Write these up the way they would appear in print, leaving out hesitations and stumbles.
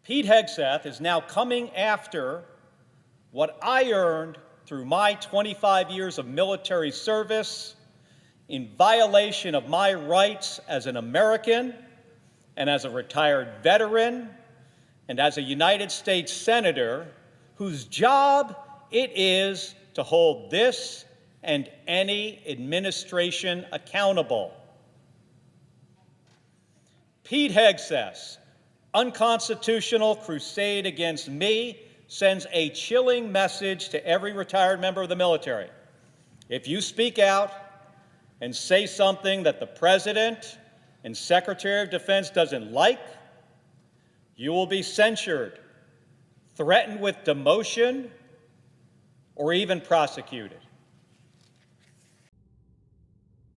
Pete Hegseth is now coming after what I earned through my 25 years of military service in violation of my rights as an American and as a retired veteran and as a United States Senator whose job it is to hold this and any administration accountable. Pete Hegseth's unconstitutional crusade against me sends a chilling message to every retired member of the military. If you speak out and say something that the President and Secretary of Defense doesn't like, you will be censured, threatened with demotion, or even prosecuted.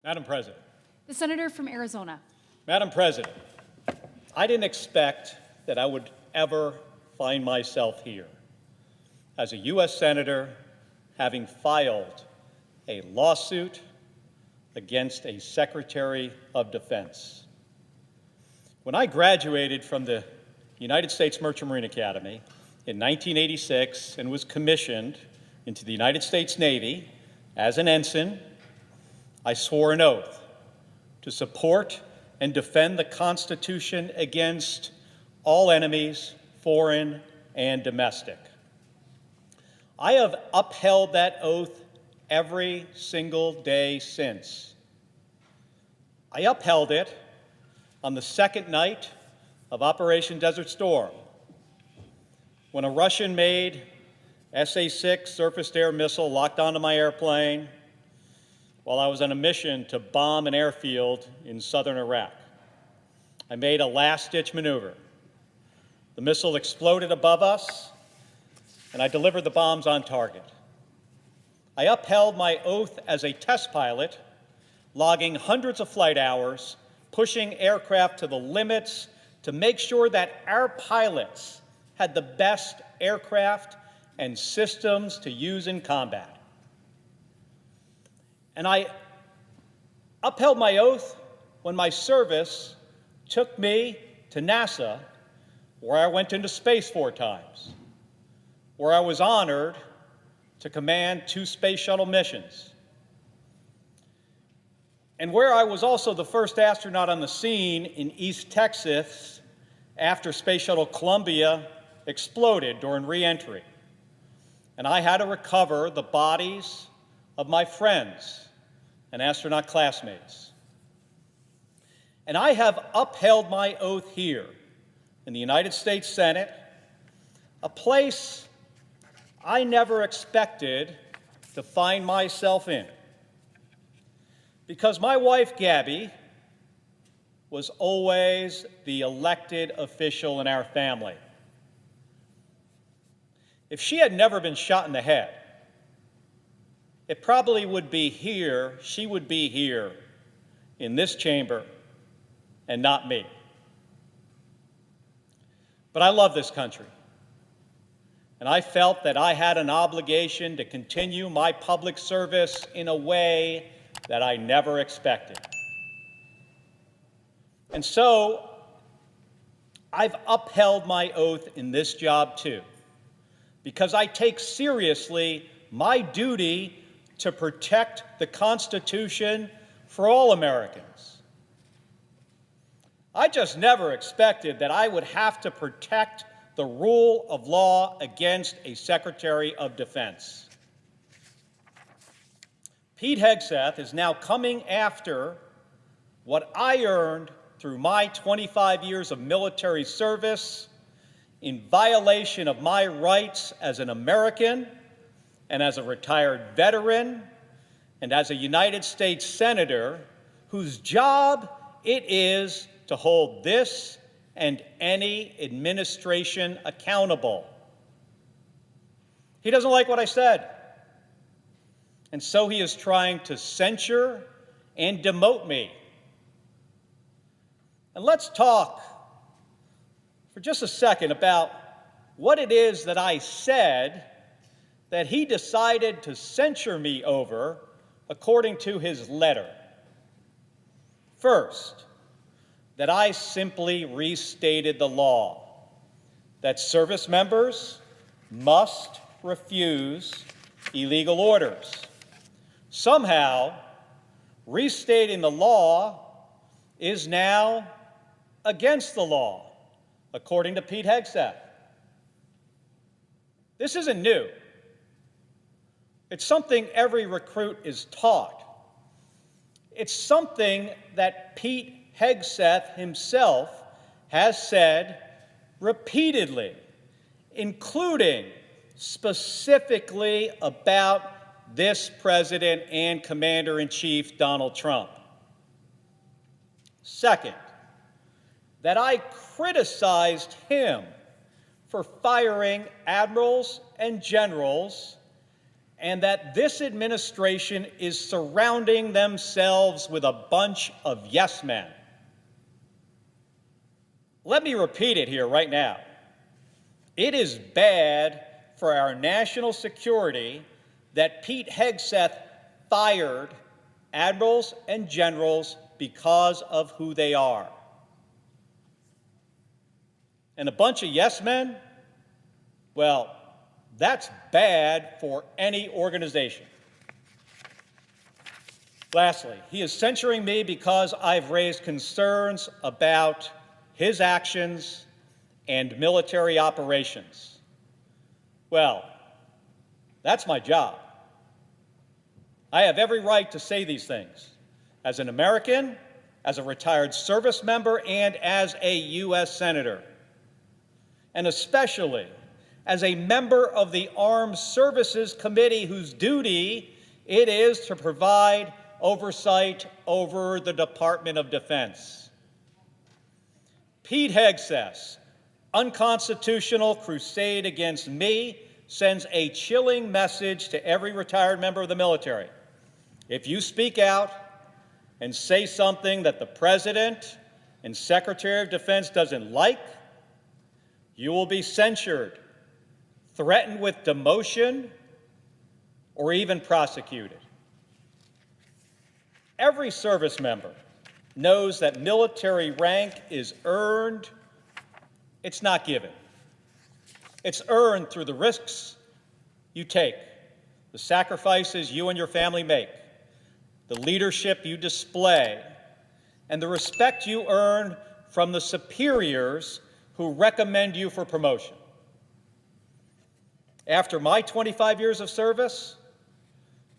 Madam President. The Senator from Arizona. Madam President, I didn't expect that I would ever find myself here as a U.S. Senator having filed a lawsuit against a Secretary of Defense. When I graduated from the United States Merchant Marine Academy in 1986 and was commissioned into the United States Navy as an ensign, I swore an oath to support and defend the Constitution against all enemies, foreign and domestic. I have upheld that oath every single day since. I upheld it on the second night of Operation Desert Storm, when a Russian-made SA-6 surface-to-air missile locked onto my airplane while I was on a mission to bomb an airfield in southern Iraq. I made a last-ditch maneuver. The missile exploded above us, and I delivered the bombs on target. I upheld my oath as a test pilot, logging hundreds of flight hours, pushing aircraft to the limits to make sure that our pilots had the best aircraft and systems to use in combat. And I upheld my oath when my service took me to NASA, where I went into space 4 times, where I was honored to command 2 space shuttle missions, and where I was also the first astronaut on the scene in East Texas after Space Shuttle Columbia exploded during re-entry. And I had to recover the bodies of my friends and astronaut classmates. And I have upheld my oath here in the United States Senate, a place I never expected to find myself in, because my wife, Gabby, was always the elected official in our family. If she had never been shot in the head, it probably would be here, she would be here in this chamber and not me. But I love this country, and I felt that I had an obligation to continue my public service in a way that I never expected. And so I've upheld my oath in this job too, because I take seriously my duty to protect the Constitution for all Americans. I just never expected that I would have to protect the rule of law against a Secretary of Defense. Pete Hegseth is now coming after what I earned through my 25 years of military service in violation of my rights as an American and as a retired veteran and as a United States Senator whose job it is to hold this and any administration accountable. He doesn't like what I said, and so he is trying to censure and demote me. And let's talk for just a second about what it is that I said that he decided to censure me over according to his letter. First, that I simply restated the law, that service members must refuse illegal orders. Somehow, restating the law is now against the law, according to Pete Hegseth. This isn't new. It's something every recruit is taught. It's something that Pete Hegseth himself has said repeatedly, including specifically about this president and Commander-in-Chief Donald Trump. Second, that I criticized him for firing admirals and generals, and that this administration is surrounding themselves with a bunch of yes men. Let me repeat it here right now. It is bad for our national security that Pete Hegseth fired admirals and generals because of who they are. And a bunch of yes men, well, that's bad for any organization. Lastly, he is censuring me because I've raised concerns about his actions and military operations. Well, that's my job. I have every right to say these things as an American, as a retired service member, and as a U.S. Senator, and especially as a member of the Armed Services Committee whose duty it is to provide oversight over the Department of Defense. Pete Hegseth's unconstitutional crusade against me sends a chilling message to every retired member of the military. If you speak out and say something that the President and Secretary of Defense doesn't like, you will be censured, threatened with demotion, or even prosecuted. Every service member knows that military rank is earned, it's not given. It's earned through the risks you take, the sacrifices you and your family make, the leadership you display, and the respect you earn from the superiors who recommend you for promotion. After my 25 years of service,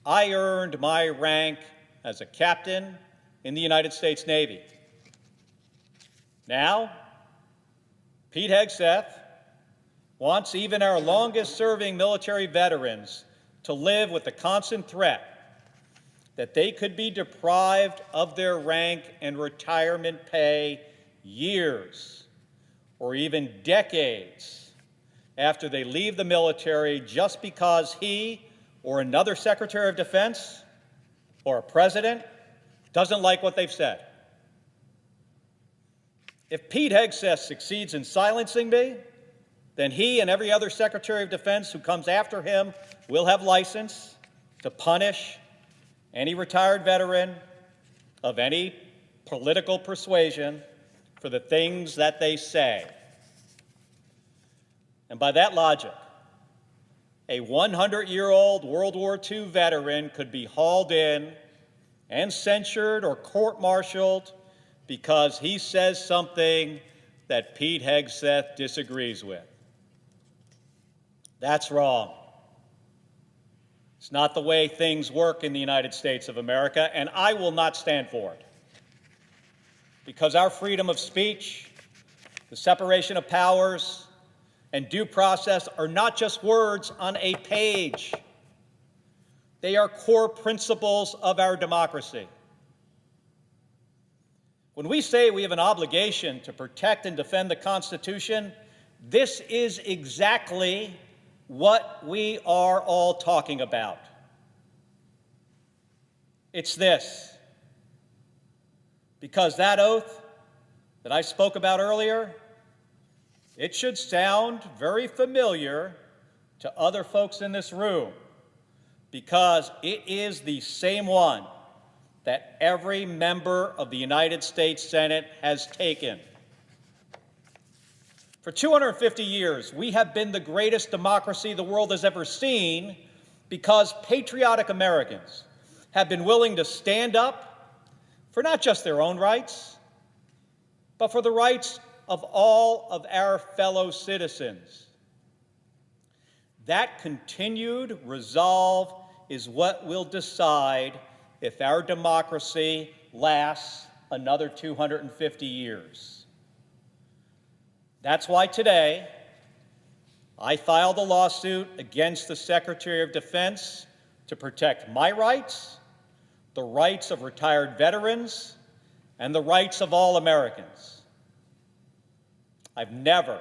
I earned my rank as a captain in the United States Navy. Now, Pete Hegseth wants even our longest-serving military veterans to live with the constant threat that they could be deprived of their rank and retirement pay years or even decades after they leave the military just because he or another Secretary of Defense or a president doesn't like what they've said. If Pete Hegseth succeeds in silencing me, then he and every other Secretary of Defense who comes after him will have license to punish any retired veteran of any political persuasion for the things that they say. And by that logic, a 100-year-old World War II veteran could be hauled in and censured or court-martialed because he says something that Pete Hegseth disagrees with. That's wrong. It's not the way things work in the United States of America, and I will not stand for it. Because our freedom of speech, the separation of powers, and due process are not just words on a page. They are core principles of our democracy. When we say we have an obligation to protect and defend the Constitution, this is exactly what we are all talking about. It's this. Because that oath that I spoke about earlier, it should sound very familiar to other folks in this room, because it is the same one that every member of the United States Senate has taken. For 250 years, we have been the greatest democracy the world has ever seen because patriotic Americans have been willing to stand up for not just their own rights, but for the rights of all of our fellow citizens. That continued resolve is what will decide if our democracy lasts another 250 years. That's why today I filed a lawsuit against the Secretary of Defense to protect my rights, the rights of retired veterans, and the rights of all Americans. I've never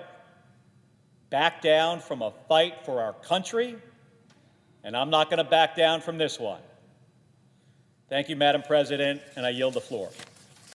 backed down from a fight for our country, and I'm not going to back down from this one. Thank you, Madam President, and I yield the floor.